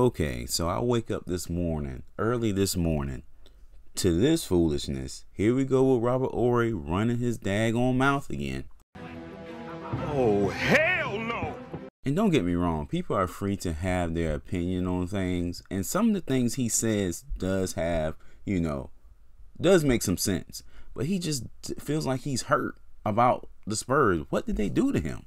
Okay, so I wake up this morning, early this morning, to this foolishness. Here we go with Robert Horry running his daggone mouth again. Oh, hell no! And don't get me wrong, people are free to have their opinion on things, and some of the things he says does have, does make some sense. But he just feels like he's hurt about the Spurs. What did they do to him?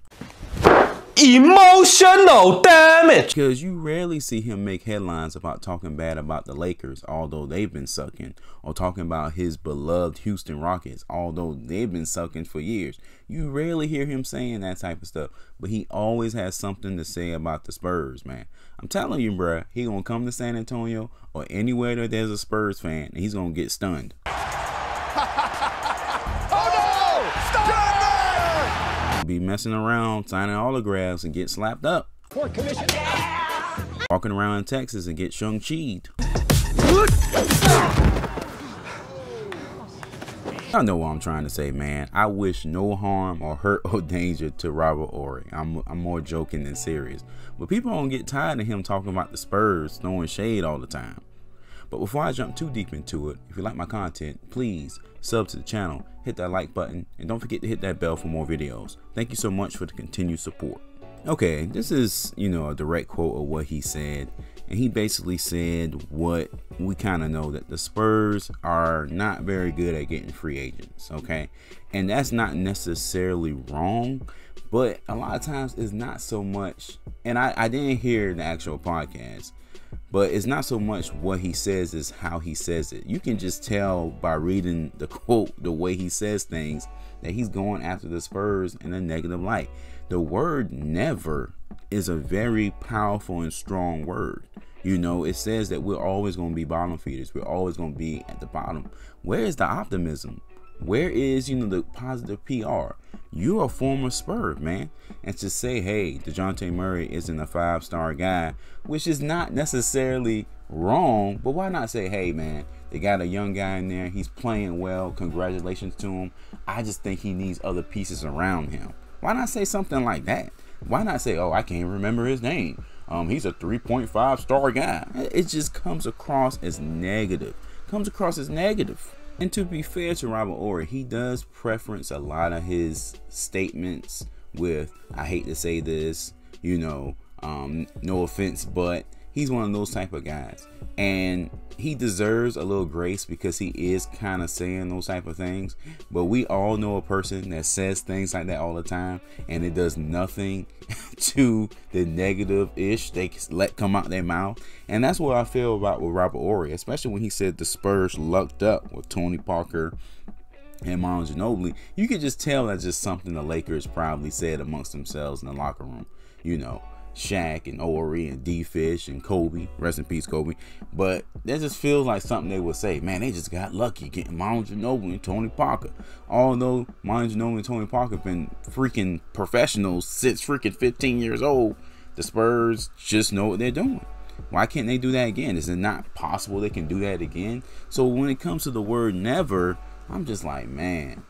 Emotional damage! Because you rarely see him make headlines about talking bad about the Lakers, although they've been sucking, or talking about his beloved Houston Rockets, although they've been sucking for years. You rarely hear him saying that type of stuff, but he always has something to say about the Spurs, man. I'm telling you, bruh, he gonna come to San Antonio or anywhere that there's a Spurs fan, and he's gonna get stunned. Be messing around, signing autographs, and get slapped up. Walking around in Texas and get shung-chi'd. I know what I'm trying to say, man. I wish no harm or hurt or danger to Robert Horry. I'm more joking than serious. But people don't get tired of him talking about the Spurs, throwing shade all the time. But before I jump too deep into it, if you like my content, please sub to the channel, hit that like button, and don't forget to hit that bell for more videos. Thank you so much for the continued support. Okay, this is, a direct quote of what he said. And he basically said what we kind of know, that the Spurs are not very good at getting free agents, okay? And that's not necessarily wrong, but a lot of times it's not so much, and I didn't hear the actual podcast, but it's not so much what he says, is how he says it. You can just tell by reading the quote, the way he says things, that he's going after the Spurs in a negative light. The word never is a very powerful and strong word. It says that we're always going to be bottom feeders. We're always going to be at the bottom. Where is the optimism? Where is, the positive PR? You're a former Spur, man. And to say, hey, Dejounte Murray isn't a 5-star guy, which is not necessarily wrong, but why not say, hey, man, they got a young guy in there. He's playing well. Congratulations to him. I just think he needs other pieces around him. Why not say something like that? Why not say, oh, I can't remember his name. He's a 3.5-star guy. It just comes across as negative. And to be fair to Robert Horry, he does preference a lot of his statements with, I hate to say this, no offense, but he's one of those type of guys. And he deserves a little grace because he is kind of saying those type of things. But we all know a person that says things like that all the time, and it does nothing to the negative-ish they let come out their mouth. And that's what I feel about with Robert Horry, especially when he said the Spurs lucked up with Tony Parker and Manu Ginobili. You could just tell that's just something the Lakers probably said amongst themselves in the locker room. Shaq and Horry and D-Fish and Kobe, rest in peace Kobe, but that just feels like something they would say. Man, they just got lucky getting Manu Ginobili and Tony Parker. Although Manu Ginobili and Tony Parker have been freaking professionals since freaking 15 years old, the Spurs just know what they're doing. Why can't they do that again? Is it not possible they can do that again? So when it comes to the word never, I'm just like, man,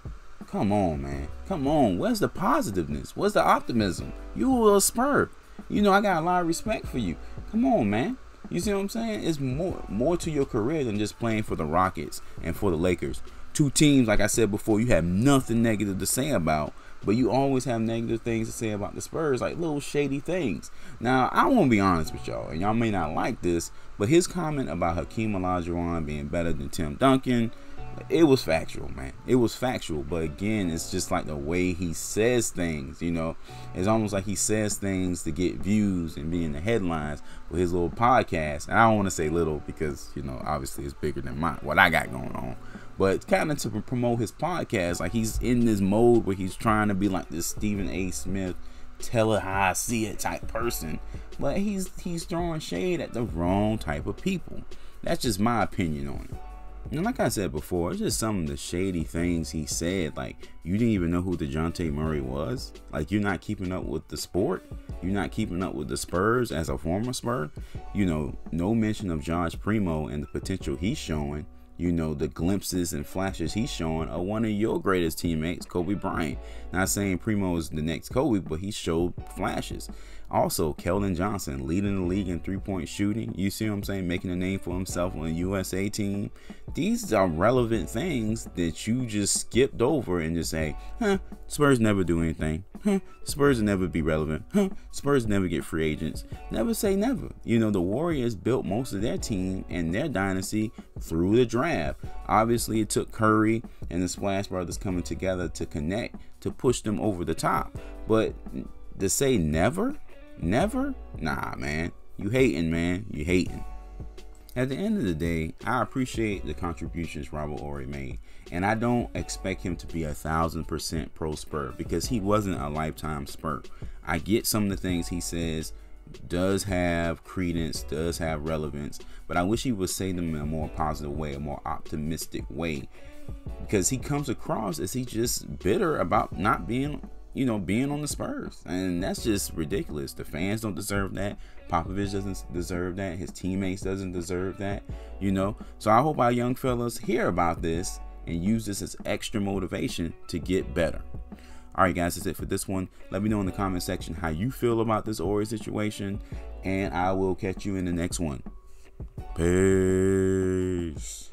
come on, man. Come on. Where's the positiveness? Where's the optimism? You a Spur. I got a lot of respect for you. Come on, man. You see what I'm saying? It's more to your career than just playing for the Rockets and for the Lakers. Two teams, like I said before, you have nothing negative to say about, but you always have negative things to say about the Spurs, like little shady things. Now, I want to be honest with y'all, and y'all may not like this, but his comment about Hakeem Olajuwon being better than Tim Duncan, it was factual, man. It was factual, but again, it's just like the way he says things, It's almost like he says things to get views and be in the headlines with his little podcast. And I don't want to say little because, obviously it's bigger than what I got going on. But kind of to promote his podcast, like he's in this mode where he's trying to be like this Stephen A. Smith, tell it how I see it type person. But he's throwing shade at the wrong type of people. That's just my opinion on it. And like I said before, it's just some of the shady things he said. Like, you didn't even know who Dejounte Murray was. Like, you're not keeping up with the sport. You're not keeping up with the Spurs as a former Spur. No mention of Josh Primo and the potential he's showing. The glimpses and flashes he's showing are one of your greatest teammates, Kobe Bryant. Not saying Primo is the next Kobe, but he showed flashes. Also, Keldon Johnson leading the league in 3-point shooting. You see what I'm saying? Making a name for himself on the USA team. These are relevant things that you just skipped over and just say, Spurs never do anything. Spurs will never be relevant. Spurs never get free agents. Never say never. You know, the Warriors built most of their team and their dynasty through the draft. Obviously, it took Horry and the Splash Brothers coming together to connect to push them over the top. But to say never? Never? Nah, man. You hating, man. You hating. At the end of the day, I appreciate the contributions Robert Horry made, and I don't expect him to be 1,000% pro Spur because he wasn't a lifetime Spur. I get some of the things he says does have credence, does have relevance, but I wish he would say them in a more positive way, a more optimistic way, because he comes across as he just bitter about not being on the Spurs, and that's just ridiculous. The fans don't deserve that. Popovich doesn't deserve that. His teammates doesn't deserve that, So I hope our young fellas hear about this and use this as extra motivation to get better. All right, guys, that's it for this one. Let me know in the comment section how you feel about this Horry situation, and I will catch you in the next one. Peace.